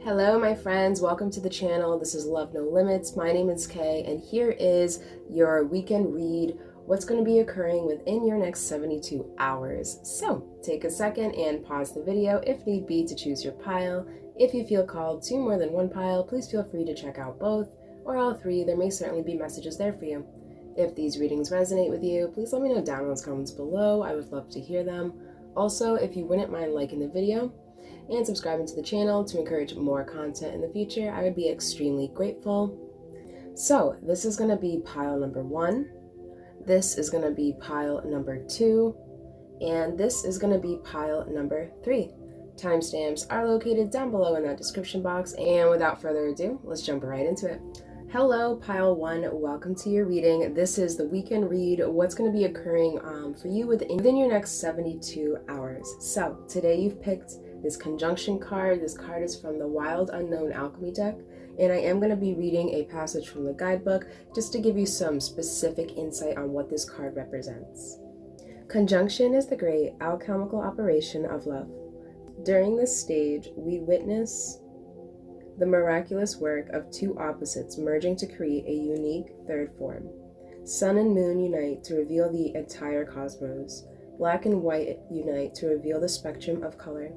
Hello my friends, welcome to the channel. This is Love No Limits. My name is Kay and here is your weekend read, what's going to be occurring within your next 72 hours. So take a second and pause the video if need be to choose your pile. If you feel called to more than one pile, please feel free to check out both or all three. There may certainly be messages there for you. If these readings resonate with you, please let me know down in those comments below. I would love to hear them. Also, if you wouldn't mind liking the video and subscribing to the channel to encourage more content in the future, I would be extremely grateful. So this is going to be pile number 1, this is going to be pile number 2, and this is going to be pile number 3. Timestamps are located down below in that description box, and without further ado, let's jump right into it. Hello pile 1, welcome to your reading. This is the weekend read, what's going to be occurring for you within your next 72 hours. So today you've picked this conjunction card. This card is from the Wild Unknown Alchemy deck, and I am going to be reading a passage from the guidebook just to give you some specific insight on what this card represents. Conjunction is the great alchemical operation of love. During this stage, we witness the miraculous work of two opposites merging to create a unique third form. Sun and moon unite to reveal the entire cosmos. Black and white unite to reveal the spectrum of color.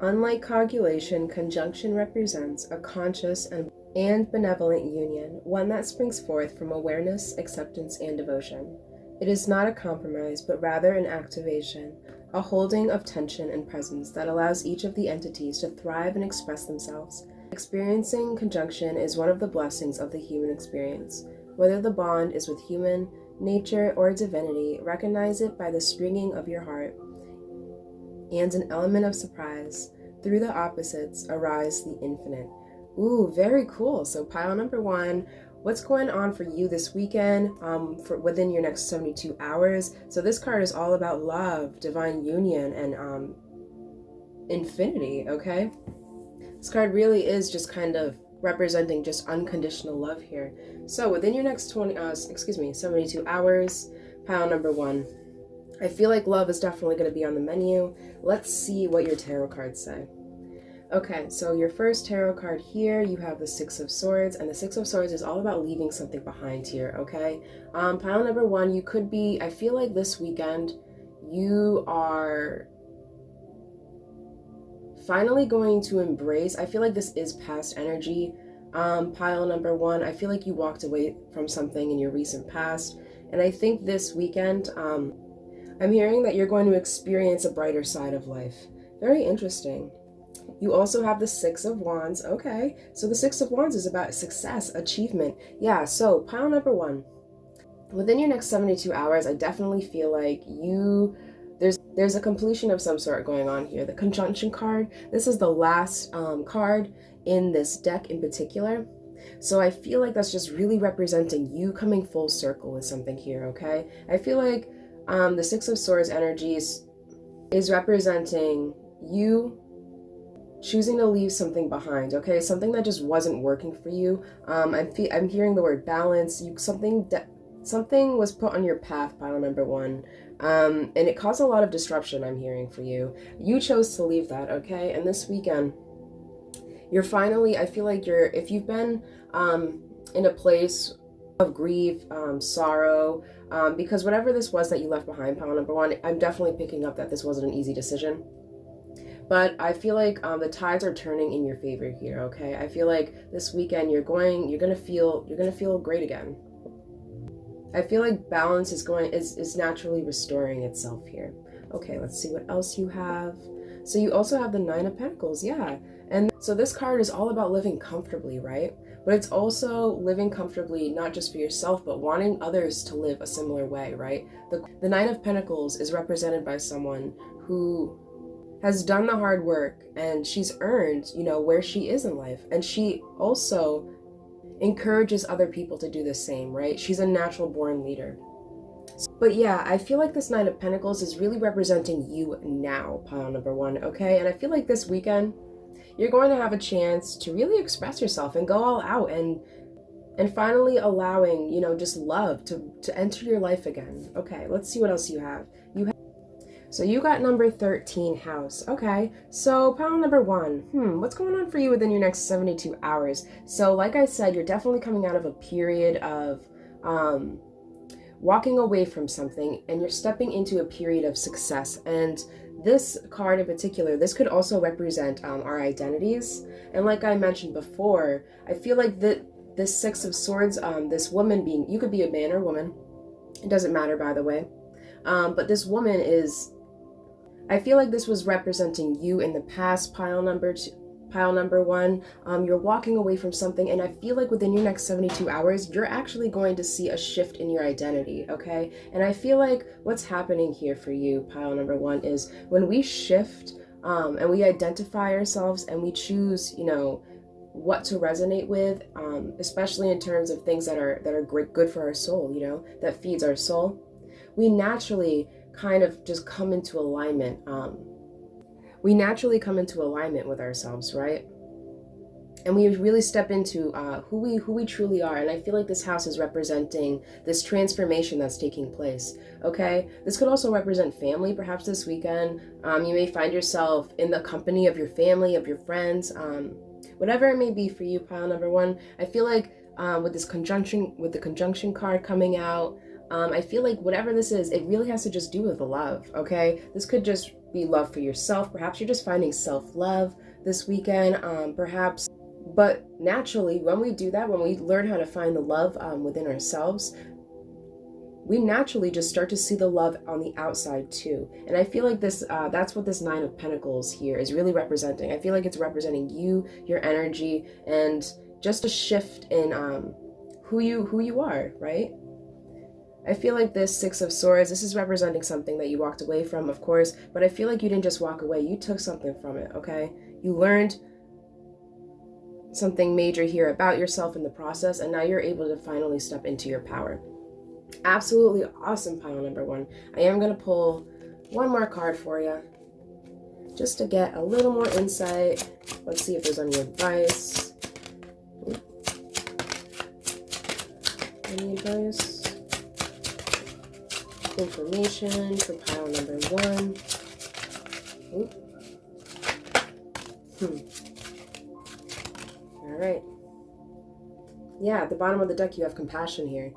Unlike cogulation, conjunction represents a conscious and benevolent union, one that springs forth from awareness, acceptance, and devotion. It is not a compromise, but rather an activation, a holding of tension and presence that allows each of the entities to thrive and express themselves. Experiencing conjunction is one of the blessings of the human experience. Whether the bond is with human, nature, or divinity, recognize it by the springing of your heart and an element of surprise. Through the opposites arise the infinite. Ooh, very cool. So pile number 1, what's going on for you this weekend for within your next 72 hours? So this card is all about love, divine union, and infinity, okay? This card really is just kind of representing just unconditional love here. So within your next 72 hours, pile number 1. I feel like love is definitely going to be on the menu. Let's see what your tarot cards say. Okay, so your first tarot card here, you have the 6 of Swords, and the 6 of Swords is all about leaving something behind here, okay? Pile number 1, you could be, I feel like this weekend, you are finally going to embrace, I feel like this is past energy. Pile number 1, I feel like you walked away from something in your recent past, and I think this weekend, I'm hearing that you're going to experience a brighter side of life. Very interesting. You also have the 6 of Wands. Okay, so the 6 of Wands is about success, achievement. Yeah, so pile number 1. Within your next 72 hours, I definitely feel like there's a completion of some sort going on here. The conjunction card, this is the last card in this deck in particular. So I feel like that's just really representing you coming full circle with something here, okay? I feel like the 6 of Swords energies is representing you choosing to leave something behind, okay? Something that just wasn't working for you. I'm hearing the word balance. Something was put on your path, pile number 1, and it caused a lot of disruption, I'm hearing, for you. You chose to leave that, okay? And this weekend, you're finally, I feel like if you've been in a place of grief, sorrow, because whatever this was that you left behind, pile number 1, I'm definitely picking up that this wasn't an easy decision. But I feel like the tides are turning in your favor here, okay? I feel like this weekend you're gonna feel great again. I feel like balance is naturally restoring itself here. Okay, let's see what else you have. So you also have the 9 of Pentacles, yeah. And so this card is all about living comfortably, right? But it's also living comfortably, not just for yourself, but wanting others to live a similar way, right? The 9 of Pentacles is represented by someone who has done the hard work, and she's earned, where she is in life. And she also encourages other people to do the same, right? She's a natural born leader. But yeah, I feel like this 9 of Pentacles is really representing you now, pile number 1, okay? And I feel like this weekend, you're going to have a chance to really express yourself and go all out and finally allowing, just love to enter your life again. Okay, let's see what else you have. So you got number 13 house. Okay, so pile number 1. What's going on for you within your next 72 hours? So like I said, you're definitely coming out of a period of walking away from something, and you're stepping into a period of success. And this card in particular, this could also represent our identities. And like I mentioned before, I feel like this Six of Swords, this woman being, you could be a man or woman, it doesn't matter, by the way, but this woman is, I feel like this was representing you in the past, pile number 1. You're walking away from something, and I feel like within your next 72 hours, you're actually going to see a shift in your identity, okay? And I feel like what's happening here for you, pile number 1, is when we shift and we identify ourselves and we choose, you know, what to resonate with, especially in terms of things that are great, good for our soul, you know, that feeds our soul, we naturally kind of just come into alignment. We naturally come into alignment with ourselves, right? And we really step into who we truly are. And I feel like this house is representing this transformation that's taking place, okay? This could also represent family, perhaps this weekend. You may find yourself in the company of your family, of your friends, whatever it may be for you, pile number 1. I feel like with the conjunction card coming out, I feel like whatever this is, it really has to just do with the love, okay? This could just be love for yourself. Perhaps you're just finding self-love this weekend, perhaps. But naturally, when we do that, when we learn how to find the love within ourselves, we naturally just start to see the love on the outside too. And I feel like this, that's what this 9 of Pentacles here is really representing. I feel like it's representing you, your energy, and just a shift in who you are, right? I feel like this Six of Swords, this is representing something that you walked away from, of course, but I feel like you didn't just walk away, you took something from it, okay? You learned something major here about yourself in the process, and now you're able to finally step into your power. Absolutely awesome, pile number 1. I am going to pull one more card for you, just to get a little more insight. Let's see if there's any advice. Any advice? Information for pile number 1. All right. Yeah, at the bottom of the deck, you have compassion here.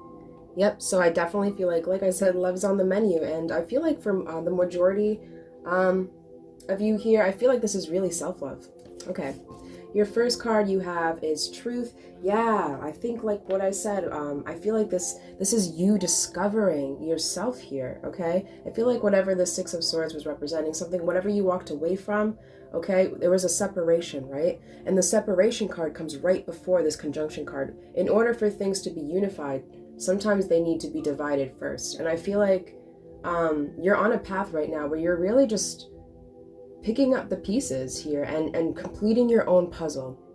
Yep, so I definitely feel like I said, love's on the menu. And I feel like from the majority of you here, I feel like this is really self-love. Okay. Your first card you have is Truth. Yeah, I think like what I said, I feel like this is you discovering yourself here, okay? I feel like whatever the Six of Swords was representing, something, whatever you walked away from, okay, there was a separation, right? And the separation card comes right before this conjunction card. In order for things to be unified, sometimes they need to be divided first. And I feel like you're on a path right now where you're really just picking up the pieces here and completing your own puzzle.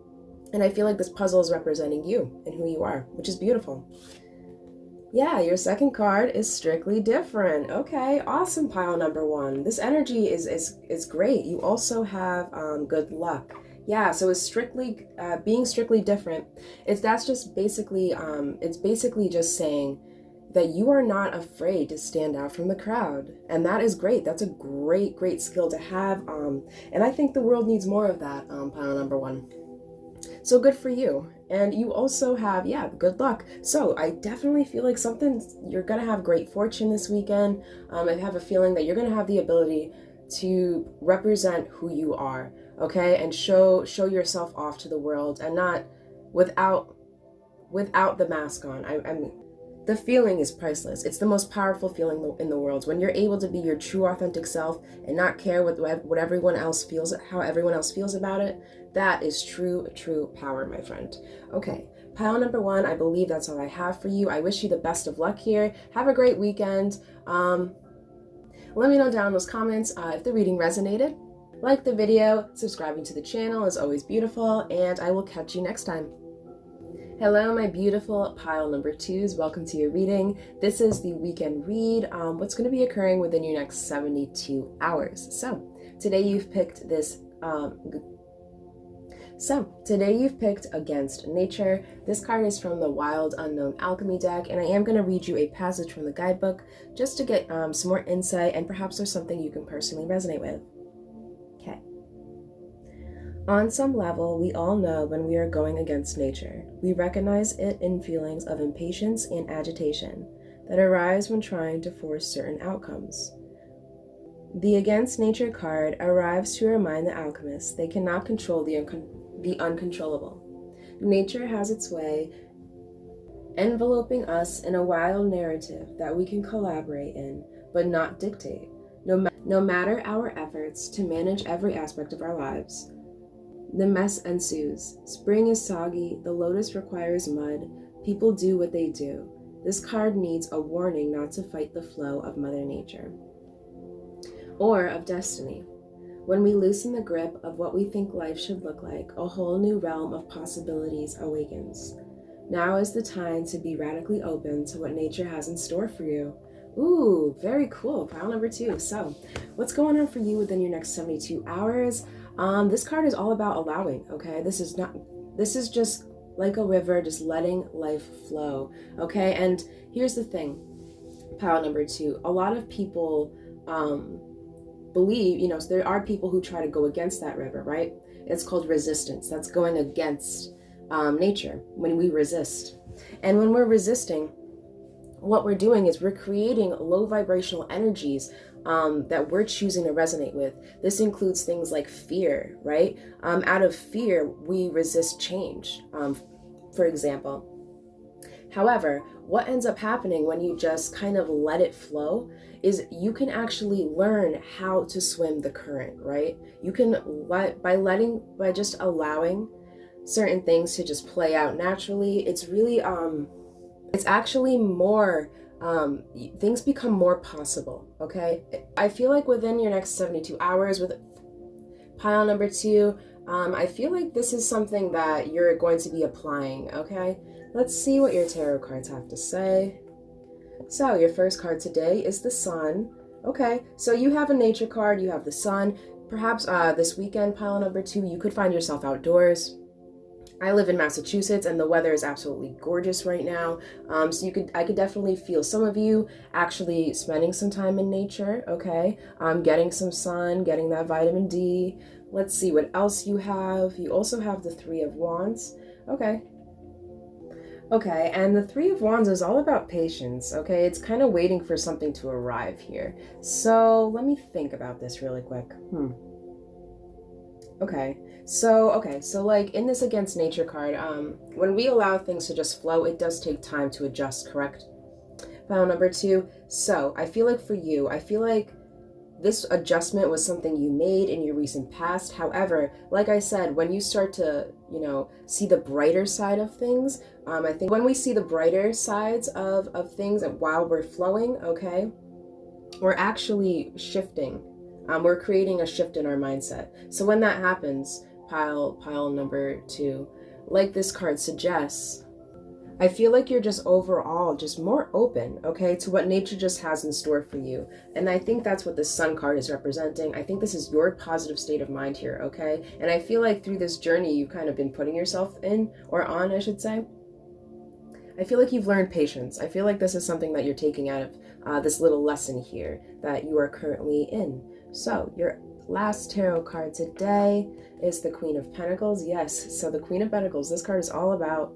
And I feel like this puzzle is representing you and who you are, which is beautiful. Yeah, your second card is Strictly Different. Okay, awesome, pile number 1. This energy is great. You also have good luck. Yeah, so it's strictly being strictly different. That's just basically it's basically just saying that you are not afraid to stand out from the crowd. And that is great. That's a great skill to have. And I think the world needs more of that, pile number 1. So good for you. And you also have, yeah, good luck. So I definitely feel like you're going to have great fortune this weekend. I have a feeling that you're going to have the ability to represent who you are, okay? And show yourself off to the world, and not without the mask on. The feeling is priceless. It's the most powerful feeling in the world. When you're able to be your true, authentic self and not care what everyone else feels, how everyone else feels about it, that is true power, my friend. Okay, pile number 1, I believe that's all I have for you. I wish you the best of luck here. Have a great weekend. Let me know down in those comments if the reading resonated. Like the video, subscribing to the channel is always beautiful, and I will catch you next time. Hello, my beautiful pile number 2s. Welcome to your reading. This is the weekend read, what's going to be occurring within your next 72 hours. So today you've picked this So today you've picked Against Nature. This card is from the Wild Unknown Alchemy deck, and I am going to read you a passage from the guidebook just to get some more insight, and perhaps there's something you can personally resonate with. Okay. On some level, we all know when we are going against nature. We recognize it in feelings of impatience and agitation that arise when trying to force certain outcomes. The Against Nature card arrives to remind the alchemists they cannot control the uncontrollable. Nature has its way, enveloping us in a wild narrative that we can collaborate in, but not dictate. No matter our efforts to manage every aspect of our lives, the mess ensues. Spring is soggy, the lotus requires mud, people do what they do. This card needs a warning not to fight the flow of Mother Nature or of destiny. When we loosen the grip of what we think life should look like, a whole new realm of possibilities awakens. Now is the time to be radically open to what nature has in store for you. Ooh, very cool. Pile number 2. So, what's going on for you within your next 72 hours? This card is all about allowing, okay? This is just like a river, just letting life flow, okay? And here's the thing, pile number 2. A lot of people believe, there are people who try to go against that river, right? It's called resistance. That's going against nature, when we resist. And when we're resisting, what we're doing is we're creating low vibrational energies that we're choosing to resonate with. This includes things like fear, right? Out of fear, we resist change, for example. However, what ends up happening when you just kind of let it flow is you can actually learn how to swim the current, right? You can, by just allowing certain things to just play out naturally, it's really, it's actually more, things become more possible, okay? I feel like within your next 72 hours with pile number 2, I feel like this is something that you're going to be applying, okay? Let's see what your tarot cards have to say. So your first card today is the Sun. Okay, so you have a nature card, you have the Sun. Perhaps this weekend, pile number 2, you could find yourself outdoors. I live in Massachusetts and the weather is absolutely gorgeous right now. So I could definitely feel some of you actually spending some time in nature, okay? Getting some sun, getting that vitamin D. Let's see what else you have. You also have the 3 of Wands. Okay, and the 3 of Wands is all about patience, okay? It's kind of waiting for something to arrive here. So let me think about this really quick. Okay, so like in this Against Nature card, when we allow things to just flow, it does take time to adjust, correct? Pile number 2, so I feel like for you, I feel like this adjustment was something you made in your recent past. However, like I said, when you start to, see the brighter side of things, I think when we see the brighter sides of things while we're flowing, okay, we're actually shifting. We're creating a shift in our mindset. So when that happens, pile number 2, like this card suggests, I feel like you're just overall just more open, okay, to what nature just has in store for you. And I think that's what the Sun card is representing. I think this is your positive state of mind here, okay? And I feel like through this journey you've kind of been putting yourself in, or on, I should say, I feel like you've learned patience. I feel like this is something that you're taking out of this little lesson here that you are currently in. So your last tarot card today is the Queen of Pentacles. Yes, so the Queen of Pentacles, this card is all about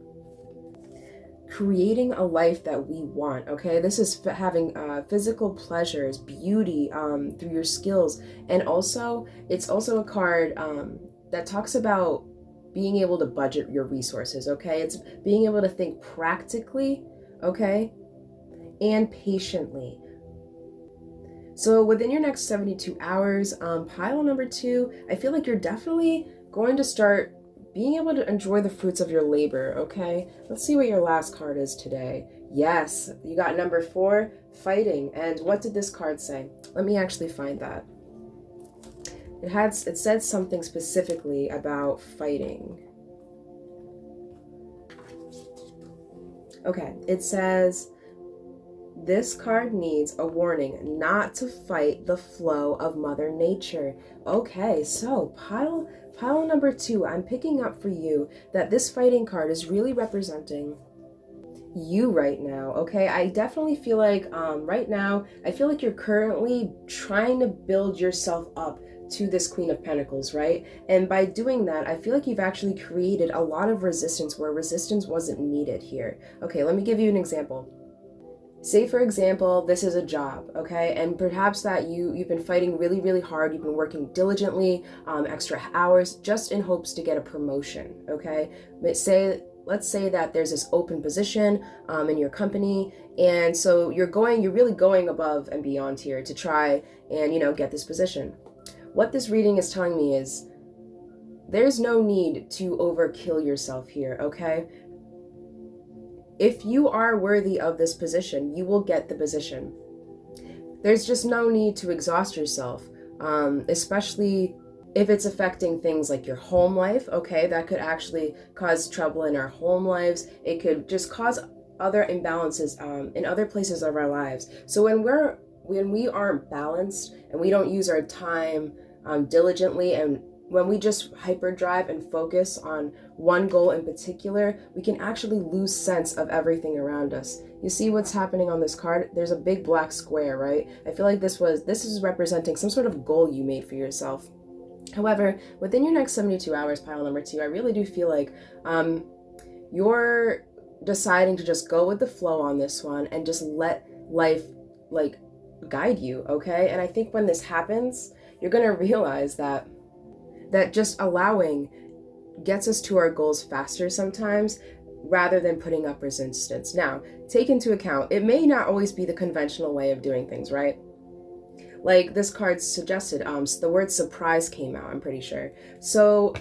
creating a life that we want, okay? This is having physical pleasures, beauty through your skills, and also it's also a card that talks about being able to budget your resources, okay? It's being able to think practically, okay, and patiently. So within your next 72 hours, pile number 2, I feel like you're definitely going to start being able to enjoy the fruits of your labor, okay? Let's see what your last card is today. Yes, you got number 4, fighting. And what did this card say? Let me actually find that. It said something specifically about fighting. Okay, it says, This card needs a warning not to fight the flow of Mother Nature. Okay, so pile number 2, I'm picking up for you that this fighting card is really representing you right now. Okay, I definitely feel like right now I feel like you're currently trying to build yourself up to this Queen of Pentacles, right? And by doing that, I feel like you've actually created a lot of resistance where resistance wasn't needed here. Okay, let me give you an example. Say, for example, this is a job, okay? And perhaps that you've been fighting really, really hard. You've been working diligently, extra hours, just in hopes to get a promotion, okay? Let's say that there's this open position in your company, and so you're really going above and beyond here to try and, get this position. What this reading is telling me is there's no need to overkill yourself here, okay? If you are worthy of this position, you will get the position. There's just no need to exhaust yourself, especially if it's affecting things like your home life, okay? That could actually cause trouble in our home lives. It could just cause other imbalances in other places of our lives. So when we aren't balanced and we don't use our time diligently, and when we just hyperdrive and focus on one goal in particular, we can actually lose sense of everything around us. You see what's happening on this card? There's a big black square, right? I feel like this is representing some sort of goal you made for yourself. However, within your next 72 hours, pile number 2, I really do feel like you're deciding to just go with the flow on this one and just let life guide you, okay? And I think when this happens, you're gonna realize that just allowing gets us to our goals faster sometimes rather than putting up resistance. Now, take into account, it may not always be the conventional way of doing things, right? Like this card suggested, the word surprise came out, I'm pretty sure. So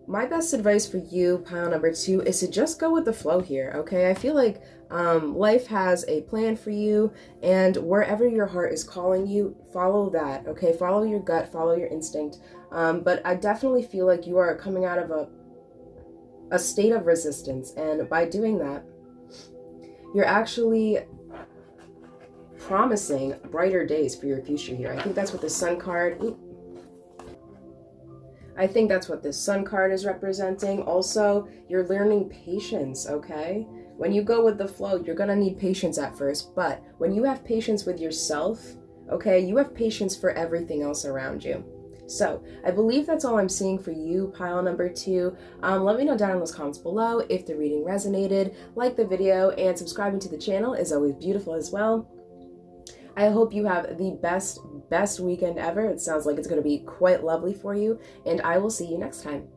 my best advice for you, pile number 2, is to just go with the flow here, okay? I feel like life has a plan for you, and wherever your heart is calling you, follow that, okay? Follow your gut, follow your instinct. But I definitely feel like you are coming out of a state of resistance, and by doing that, you're actually promising brighter days for your future here. I think that's what the Sun card... I think that's what this Sun card is representing. Also, you're learning patience, okay? When you go with the flow, you're gonna need patience at first, but when you have patience with yourself, okay, you have patience for everything else around you. So, I believe that's all I'm seeing for you, pile number 2. Let me know down in those comments below if the reading resonated. Like the video, and subscribing to the channel is always beautiful as well. I hope you have the best weekend ever. It sounds like it's going to be quite lovely for you, and I will see you next time.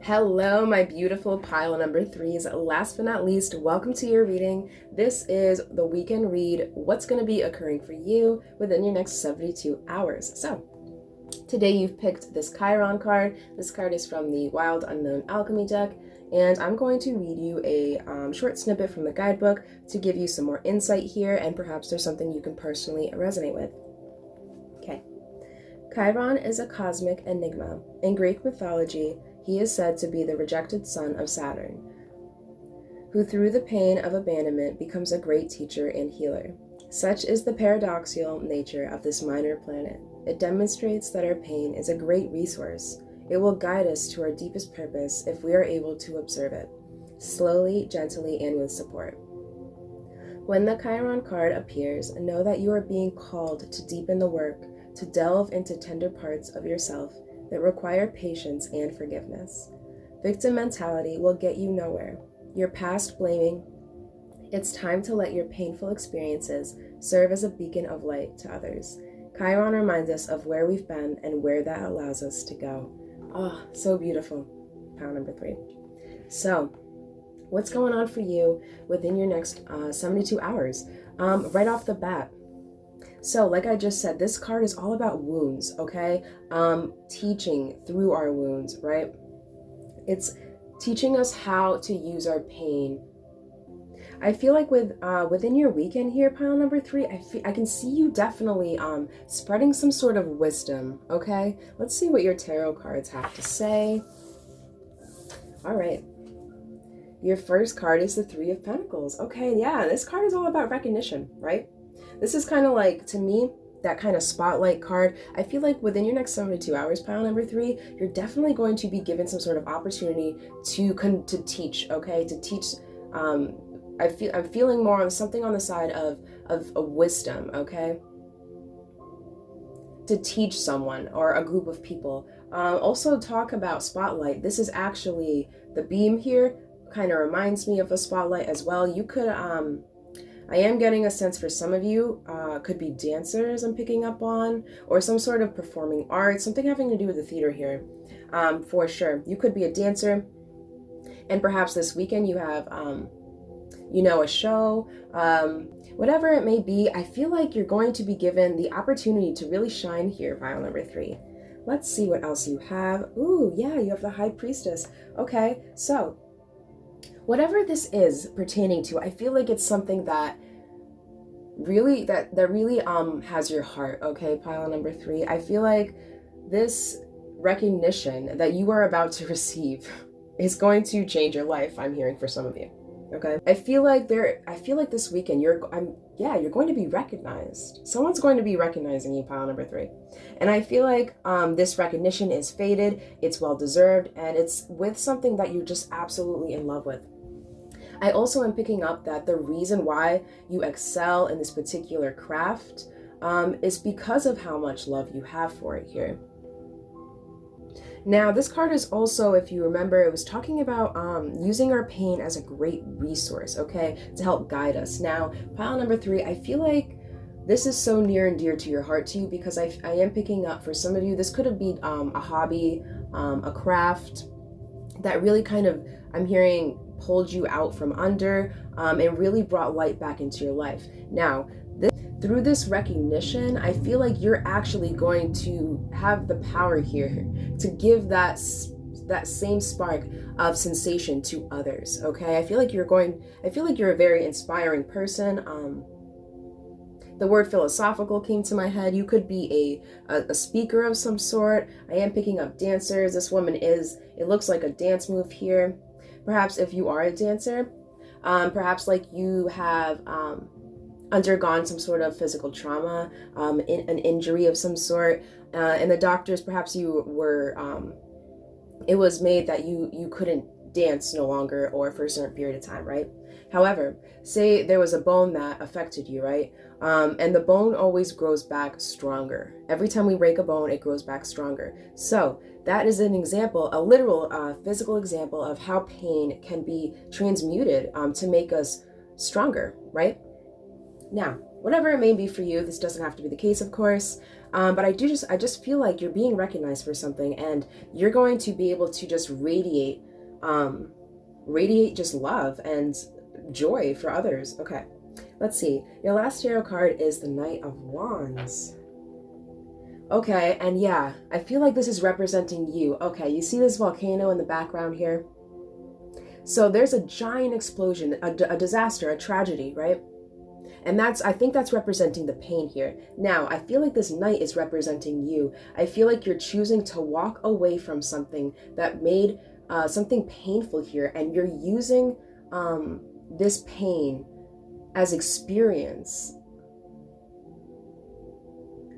Hello, my beautiful pile number 3s. Last but not least, welcome to your reading. This is the weekend read, what's going to be occurring for you within your next 72 hours. So, today you've picked this Chiron card. This card is from the Wild Unknown Alchemy deck, and I'm going to read you a short snippet from the guidebook to give you some more insight here, and perhaps there's something you can personally resonate with. Okay. Chiron is a cosmic enigma. In Greek mythology, he is said to be the rejected son of Saturn, who through the pain of abandonment becomes a great teacher and healer. Such is the paradoxical nature of this minor planet. It demonstrates that our pain is a great resource. It will guide us to our deepest purpose if we are able to observe it, slowly, gently, and with support. When the Chiron card appears, know that you are being called to deepen the work, to delve into tender parts of yourself that require patience and forgiveness. Victim mentality will get you nowhere. Your past blaming, it's time to let your painful experiences serve as a beacon of light to others. Chiron reminds us of where we've been and where that allows us to go. Oh, so beautiful. Pile number 3. So, what's going on for you within your next 72 hours? Right off the bat. So, like I just said, this card is all about wounds, okay? Teaching through our wounds, right? It's teaching us how to use our pain. I feel like within your weekend here, pile number 3, I can see you definitely spreading some sort of wisdom, okay? Let's see what your tarot cards have to say. All right. Your first card is the 3 of Pentacles. Okay, yeah, this card is all about recognition, right? This is kind of like, to me, that kind of spotlight card. I feel like within your next 72 hours, pile number 3, you're definitely going to be given some sort of opportunity to teach, okay? To teach. I'm feeling more on something on the side of wisdom, okay? To teach someone or a group of people. Also talk about spotlight. This is actually the beam here, kind of reminds me of a spotlight as well. You could, I am getting a sense for some of you, could be dancers I'm picking up on, or some sort of performing arts, something having to do with the theater here, for sure. You could be a dancer, and perhaps this weekend you have, you know, a show, whatever it may be. I feel like you're going to be given the opportunity to really shine here, pile number 3. Let's see what else you have. Ooh, yeah, you have the High Priestess. Okay, so whatever this is pertaining to, I feel like it's something that really has your heart, okay, pile number 3. I feel like this recognition that you are about to receive is going to change your life, I'm hearing for some of you. Okay, I feel like this weekend you're going to be recognized. Someone's going to be recognizing you, pile number 3. And I feel like this recognition is fated, it's well deserved, and it's with something that you're just absolutely in love with. I also am picking up that the reason why you excel in this particular craft is because of how much love you have for it here. Now, this card is also, if you remember, it was talking about using our pain as a great resource, okay, to help guide us. Now, pile number 3, I feel like this is so near and dear to your heart too, because I am picking up for some of you, this could have been a hobby, a craft that really kind of, I'm hearing, pulled you out from under and really brought light back into your life. Now, through this recognition, I feel like you're actually going to have the power here to give that same spark of sensation to others, okay? I feel like you're a very inspiring person. The word philosophical came to my head. You could be a speaker of some sort. I am picking up dancers. This woman it looks like a dance move here. Perhaps if you are a dancer, perhaps like you have undergone some sort of physical trauma, an injury of some sort, and the doctors, perhaps you were, it was made that you couldn't dance no longer or for a certain period of time, right? However, say there was a bone that affected you, right? And the bone always grows back stronger. Every time we break a bone, it grows back stronger. So that is an example, a literal physical example of how pain can be transmuted to make us stronger, right? Now, whatever it may be for you, this doesn't have to be the case, of course, but I just feel like you're being recognized for something, and you're going to be able to just radiate just love and joy for others. Okay, let's see. Your last tarot card is the Knight of Wands. Okay, and yeah, I feel like this is representing you. Okay, you see this volcano in the background here? So there's a giant explosion, a disaster, a tragedy, right? And I think that's representing the pain here. Now, I feel like this knight is representing you. I feel like you're choosing to walk away from something that made something painful here, and you're using this pain as experience,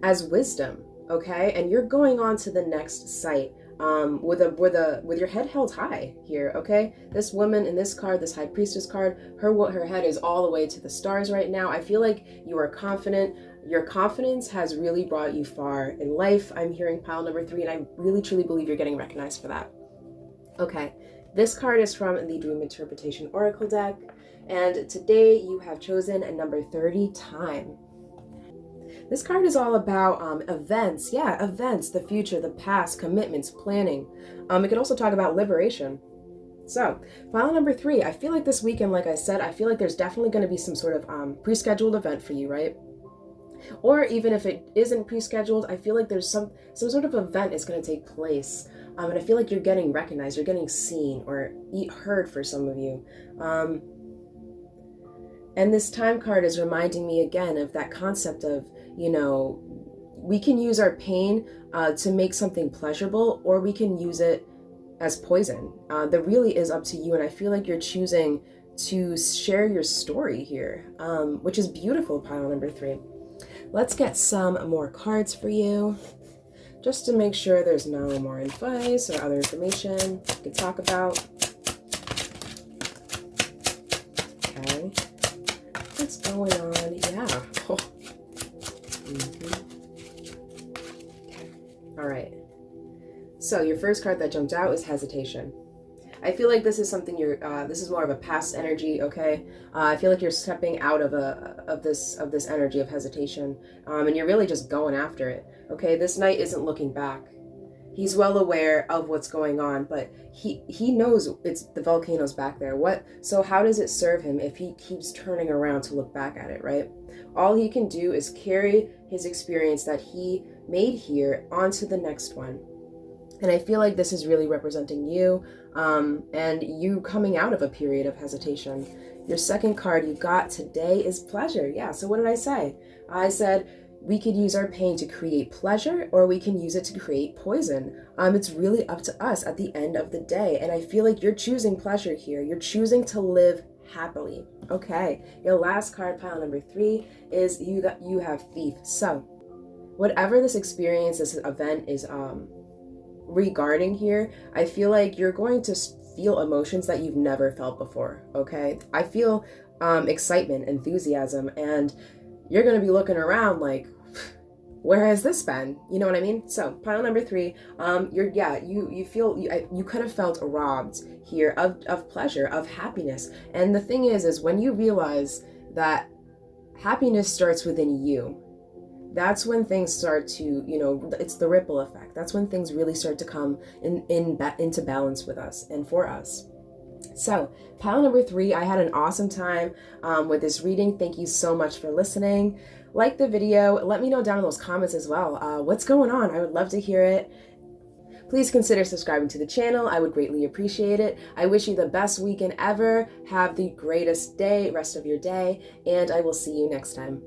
as wisdom, okay? And you're going on to the next site with your head held high here, okay? This woman in this card, this High Priestess card, her head is all the way to the stars right now. I feel like you are confident. Your confidence has really brought you far in life. I'm hearing pile number 3, and I really truly believe you're getting recognized for that. Okay, this card is from the Dream Interpretation Oracle deck, and today you have chosen a number 30, Time. This card is all about events. Yeah, events, the future, the past, commitments, planning. It could also talk about liberation. So, file number 3, I feel like this weekend, like I said, I feel like there's definitely going to be some sort of pre-scheduled event for you, right? Or even if it isn't pre-scheduled, I feel like there's some sort of event is going to take place. And I feel like you're getting recognized, you're getting seen or heard for some of you. And this Time card is reminding me again of that concept of, you know, we can use our pain to make something pleasurable, or we can use it as poison. That really is up to you, and I feel like you're choosing to share your story here, which is beautiful, pile number 3. Let's get some more cards for you, just to make sure there's no more advice or other information we can talk about. Okay, what's going on? Yeah. Oh. Okay. All right. So your first card that jumped out is hesitation. I feel like this is something this is more of a past energy, okay? I feel like you're stepping out of this energy of hesitation, and you're really just going after it, okay? This knight isn't looking back. He's well aware of what's going on, but he knows it's the volcano's back there. So how does it serve him if he keeps turning around to look back at it, right? All he can do is carry his experience that he made here onto the next one. And I feel like this is really representing you, and you coming out of a period of hesitation. Your second card you got today is pleasure. Yeah, so what did I say? I said we could use our pain to create pleasure, or we can use it to create poison. It's really up to us at the end of the day. And I feel like you're choosing pleasure here. You're choosing to live happily. Okay, your last card, pile number 3, is you have thief. So whatever this experience, this event is regarding here, I feel like you're going to feel emotions that you've never felt before, okay? I feel excitement, enthusiasm, and you're going to be looking around like, where has this been? You know what I mean? So pile number 3, you feel you could have felt robbed here of pleasure, of happiness. And the thing is when you realize that happiness starts within you, that's when things start to, it's the ripple effect. That's when things really start to come into balance with us and for us. So pile number 3, I had an awesome time with this reading. Thank you so much for listening. Like the video. Let me know down in those comments as well. What's going on? I would love to hear it. Please consider subscribing to the channel. I would greatly appreciate it. I wish you the best weekend ever. Have the greatest rest of your day, and I will see you next time.